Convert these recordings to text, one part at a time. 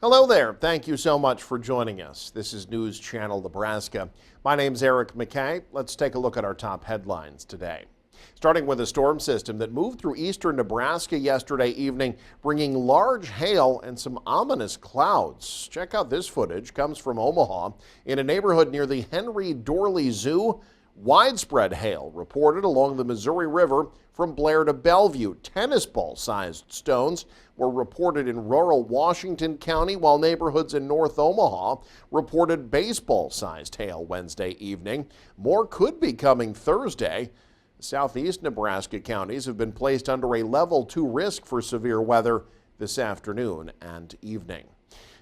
Hello there. Thank you so much for joining us. This is News Channel Nebraska. My name's Eric McKay. Let's take a look at our top headlines today. Starting with a storm system that moved through eastern Nebraska yesterday evening, bringing large hail and some ominous clouds. Check out this footage. Comes from Omaha. In a neighborhood near the Henry Dorley Zoo, widespread hail reported along the Missouri River from Blair to Bellevue. Tennis ball-sized stones were reported in rural Washington County, while neighborhoods in North Omaha reported baseball-sized hail Wednesday evening. More could be coming Thursday. Southeast Nebraska counties have been placed under a level 2 risk for severe weather this afternoon and evening.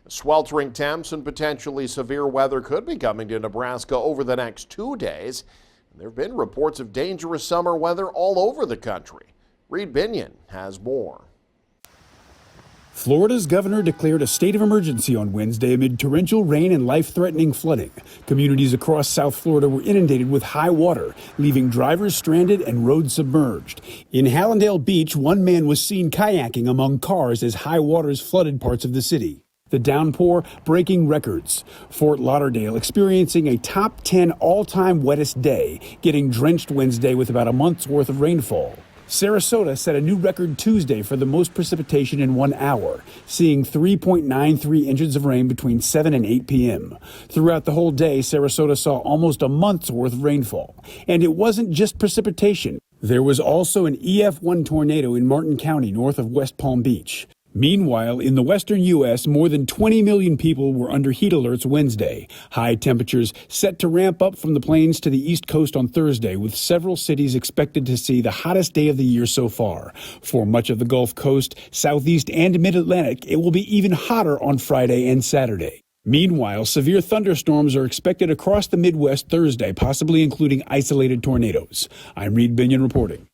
Sweltering temps and potentially severe weather could be coming to Nebraska over the next 2 days. There have been reports of dangerous summer weather all over the country. Reed Binion has more. Florida's governor declared a state of emergency on Wednesday amid torrential rain and life-threatening flooding. Communities across South Florida were inundated with high water, leaving drivers stranded and roads submerged. In Hallandale Beach, one man was seen kayaking among cars as high waters flooded parts of the city. The downpour breaking records. Fort Lauderdale experiencing a top 10 all-time wettest day, getting drenched Wednesday with about a month's worth of rainfall. Sarasota set a new record Tuesday for the most precipitation in 1 hour, seeing 3.93 inches of rain between 7 and 8 p.m. Throughout the whole day, Sarasota saw almost a month's worth of rainfall. And it wasn't just precipitation. There was also an EF1 tornado in Martin County, north of West Palm Beach. Meanwhile, in the western U.S., more than 20 million people were under heat alerts Wednesday. High temperatures set to ramp up from the plains to the east coast on Thursday, with several cities expected to see the hottest day of the year so far. For much of the Gulf Coast, southeast and mid-Atlantic, it will be even hotter on Friday and Saturday. Meanwhile, severe thunderstorms are expected across the Midwest Thursday, possibly including isolated tornadoes. I'm Reed Binion reporting.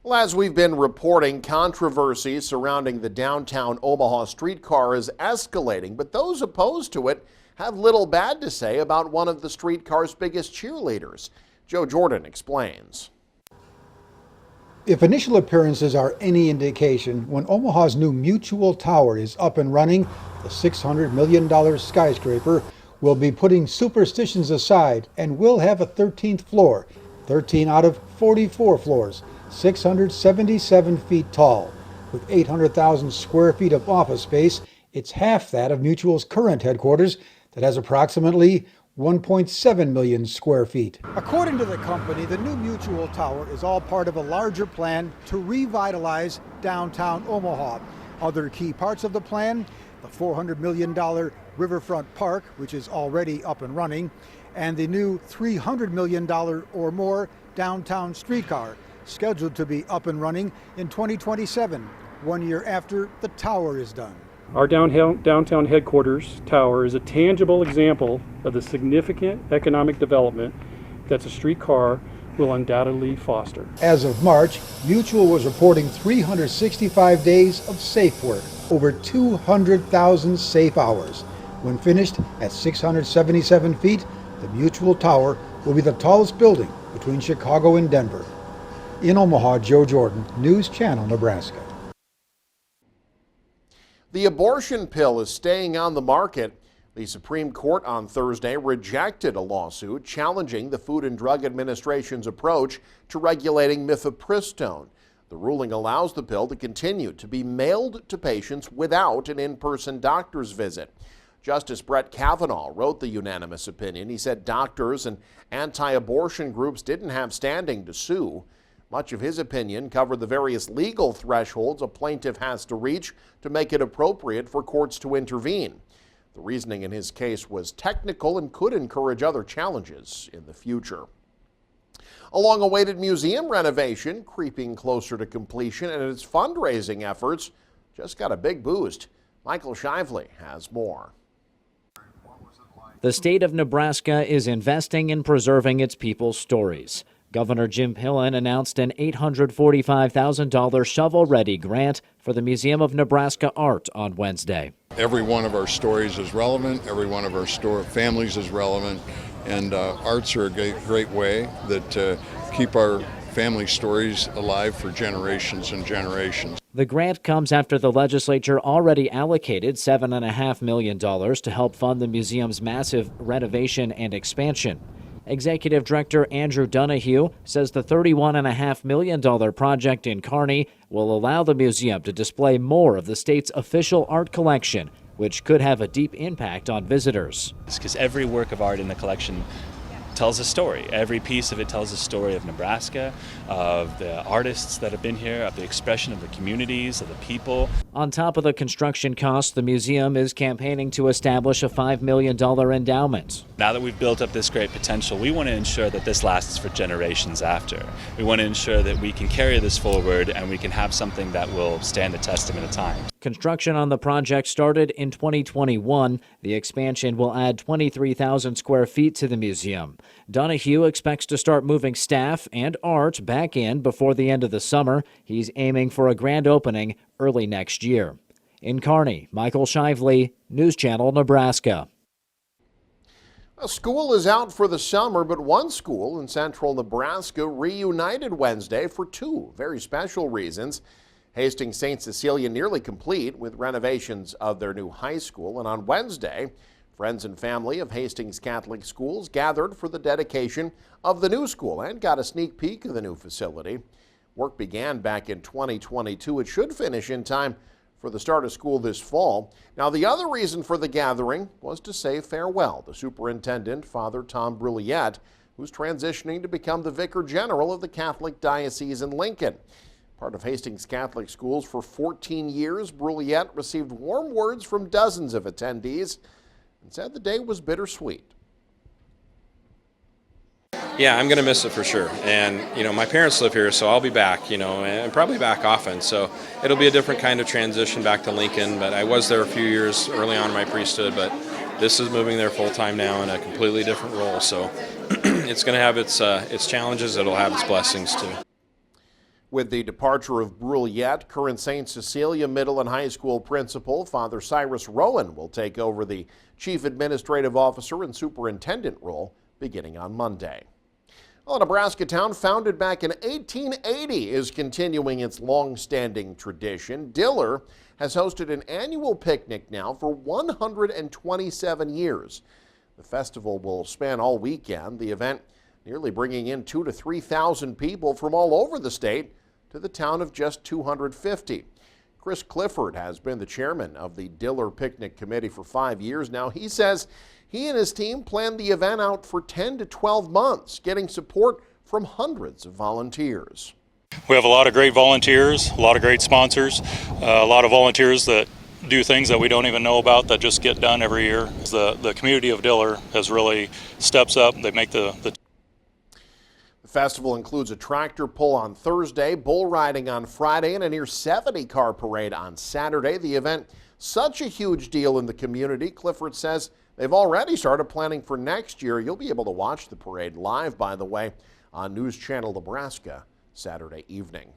Well, as we've been reporting, controversy surrounding the downtown Omaha streetcar is escalating, but those opposed to it have little bad to say about one of the streetcar's biggest cheerleaders. Joe Jordan explains. If initial appearances are any indication, when Omaha's new Mutual Tower is up and running, the $600 million skyscraper will be putting superstitions aside and will have a 13th floor, 13 out of 44 floors. 677 feet tall. With 800,000 square feet of office space, it's half that of Mutual's current headquarters that has approximately 1.7 million square feet. According to the company, the new Mutual Tower is all part of a larger plan to revitalize downtown Omaha. Other key parts of the plan, the $400 million Riverfront Park, which is already up and running, and the new $300 million or more downtown streetcar, scheduled to be up and running in 2027, 1 year after the tower is done. Our downtown headquarters tower is a tangible example of the significant economic development that the streetcar will undoubtedly foster. As of March, Mutual was reporting 365 days of safe work, over 200,000 safe hours. When finished at 677 feet, the Mutual Tower will be the tallest building between Chicago and Denver. In Omaha, Joe Jordan, News Channel, Nebraska. The abortion pill is staying on the market. The Supreme Court on Thursday rejected a lawsuit challenging the Food and Drug Administration's approach to regulating mifepristone. The ruling allows the pill to continue to be mailed to patients without an in-person doctor's visit. Justice Brett Kavanaugh wrote the unanimous opinion. He said doctors and anti-abortion groups didn't have standing to sue. Much of his opinion covered the various legal thresholds a plaintiff has to reach to make it appropriate for courts to intervene. The reasoning in his case was technical and could encourage other challenges in the future. A long-awaited museum renovation creeping closer to completion, and its fundraising efforts just got a big boost. Michael Shively has more. The state of Nebraska is investing in preserving its people's stories. Governor Jim Pillen announced an $845,000 shovel-ready grant for the Museum of Nebraska Art on Wednesday. Every one of our stories is relevant, every one of our families is relevant, and arts are a great way that keep our family stories alive for generations and generations. The grant comes after the legislature already allocated $7.5 million to help fund the museum's massive renovation and expansion. Executive Director Andrew Donahue says the $31.5 million project in Kearney will allow the museum to display more of the state's official art collection, which could have a deep impact on visitors. Because every work of art in the collection tells a story. Every piece of it tells a story of Nebraska, of the artists that have been here, of the expression of the communities, of the people. On top of the construction costs, the museum is campaigning to establish a $5 million endowment. Now that we've built up this great potential, we want to ensure that this lasts for generations after. We want to ensure that we can carry this forward and we can have something that will stand the testament of time. Construction on the project started in 2021. The expansion will add 23,000 square feet to the museum. Donahue expects to start moving staff and art back in before the end of the summer. He's aiming for a grand opening early next year. In Kearney, Michael Shively, News Channel, Nebraska. Well, school is out for the summer, but one school in central Nebraska reunited Wednesday for two very special reasons. Hastings St. Cecilia nearly complete with renovations of their new high school, and on Wednesday, friends and family of Hastings Catholic Schools gathered for the dedication of the new school and got a sneak peek of the new facility. Work began back in 2022. It should finish in time for the start of school this fall. Now, the other reason for the gathering was to say farewell to Superintendent Father Tom Brulliette, who's transitioning to become the Vicar General of the Catholic Diocese in Lincoln. Part of Hastings Catholic Schools for 14 years, Brulliette received warm words from dozens of attendees and said the day was bittersweet. Yeah, I'm going to miss it for sure. And, my parents live here, so I'll be back, and probably back often. So it'll be a different kind of transition back to Lincoln. But I was there a few years early on in my priesthood, but this is moving there full time now in a completely different role. So it's going to have its challenges. It'll have its blessings too. With the departure of Brulliette, current St. Cecilia Middle and High School principal Father Cyrus Rowan will take over the Chief Administrative Officer and Superintendent role beginning on Monday. Well, a Nebraska town founded back in 1880 is continuing its long-standing tradition. Diller has hosted an annual picnic now for 127 years. The festival will span all weekend. The event nearly bringing in 2,000 to 3,000 people from all over the state to the town of just 250. Chris Clifford has been the chairman of the Diller Picnic Committee for 5 years now. He says he and his team planned the event out for 10 to 12 months, getting support from hundreds of volunteers. We have a lot of great volunteers, a lot of great sponsors, a lot of volunteers that do things that we don't even know about that just get done every year. The community of Diller has really steps up. They make the festival includes a tractor pull on Thursday, bull riding on Friday, and a near 70-car parade on Saturday. The event, such a huge deal in the community, Clifford says they've already started planning for next year. You'll be able to watch the parade live, by the way, on News Channel Nebraska Saturday evening.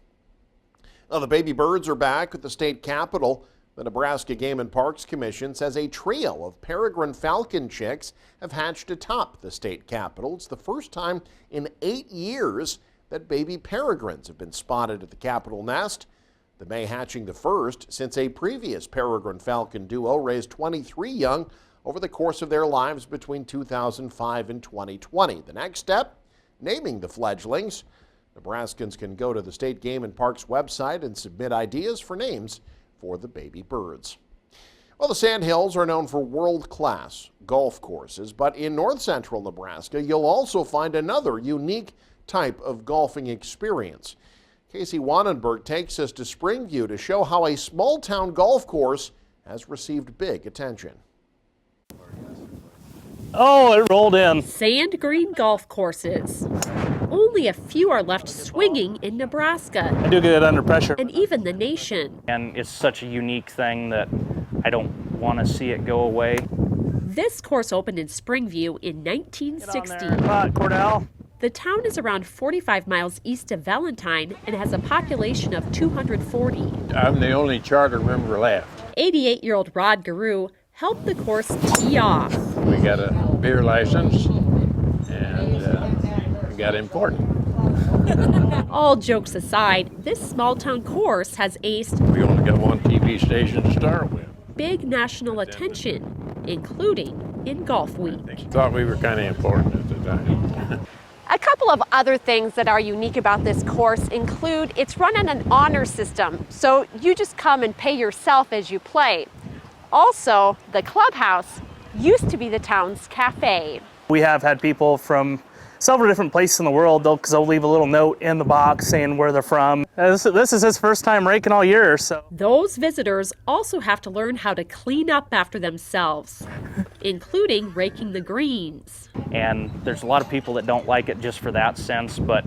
Now, the baby birds are back at the state capitol. The Nebraska Game and Parks Commission says a trio of peregrine falcon chicks have hatched atop the state capitol. It's the first time in 8 years that baby peregrines have been spotted at the capitol nest. The May hatching the first since a previous peregrine falcon duo raised 23 young over the course of their lives between 2005 and 2020. The next step, naming the fledglings. Nebraskans can go to the State Game and Parks website and submit ideas for names for the baby birds. Well, the Sandhills are known for world-class golf courses, but in north central Nebraska, you'll also find another unique type of golfing experience. Casey Wannenberg takes us to Springview to show how a small-town golf course has received big attention. Oh, it rolled in. Sand green golf courses. Only a few are left swinging in Nebraska. I do get it under pressure. And even the nation. And it's such a unique thing that I don't want to see it go away. This course opened in Springview in 1960. Cordell. The town is around 45 miles east of Valentine and has a population of 240. I'm the only charter member left. 88-year-old Rod Guru helped the course tee off. We got a beer license and got important. All jokes aside, this small-town course has aced We only got one TV station to start with. big national attention, including in Golf Week. Thought we were kind of important at the time. A couple of other things that are unique about this course include it's run on an honor system, so you just come and pay yourself as you play. Also, the clubhouse used to be the town's cafe. We have had people from several different places in the world, because they'll leave a little note in the box saying where they're from. This is his first time raking all year, so. Those visitors also have to learn how to clean up after themselves, including raking the greens. And there's a lot of people that don't like it just for that sense, but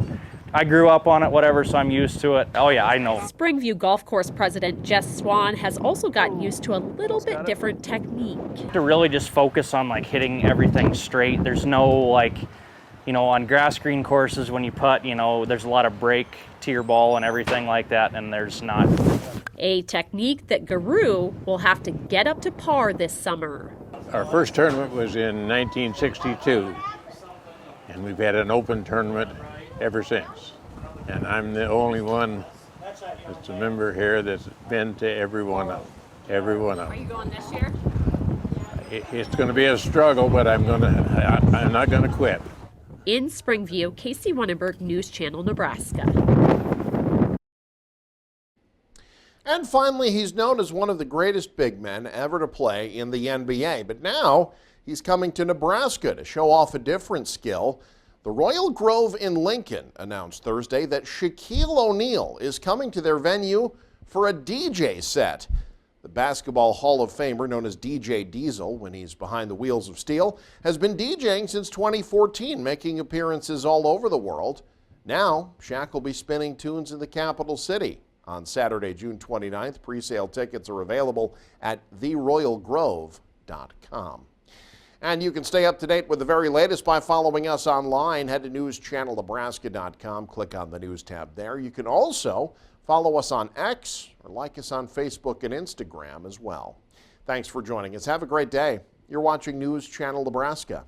I grew up on it, whatever, so I'm used to it. Oh yeah, I know. Springview Golf Course President Jess Swan has also gotten used to a little bit different technique. To really just focus on like hitting everything straight. There's no like, you know, on grass green courses when you putt, you know, there's a lot of break to your ball and everything like that, and there's not. A technique that Guru will have to get up to par this summer. Our first tournament was in 1962, and we've had an open tournament ever since. And I'm the only one that's a member here that's been to every one of them. Every one of them. Are you going this year? It's going to be a struggle, but I'm not going to quit. In Springview, Casey Wannenberg, News Channel, Nebraska. And finally, he's known as one of the greatest big men ever to play in the NBA. But now he's coming to Nebraska to show off a different skill. The Royal Grove in Lincoln announced Thursday that Shaquille O'Neal is coming to their venue for a DJ set. The Basketball Hall of Famer, known as DJ Diesel when he's behind the wheels of steel, has been DJing since 2014, making appearances all over the world. Now, Shaq will be spinning tunes in the capital city. On Saturday, June 29th, pre-sale tickets are available at theroyalgrove.com. And you can stay up to date with the very latest by following us online. Head to newschannelnebraska.com, click on the news tab there. You can also follow us on X or like us on Facebook and Instagram as well. Thanks for joining us. Have a great day. You're watching News Channel Nebraska.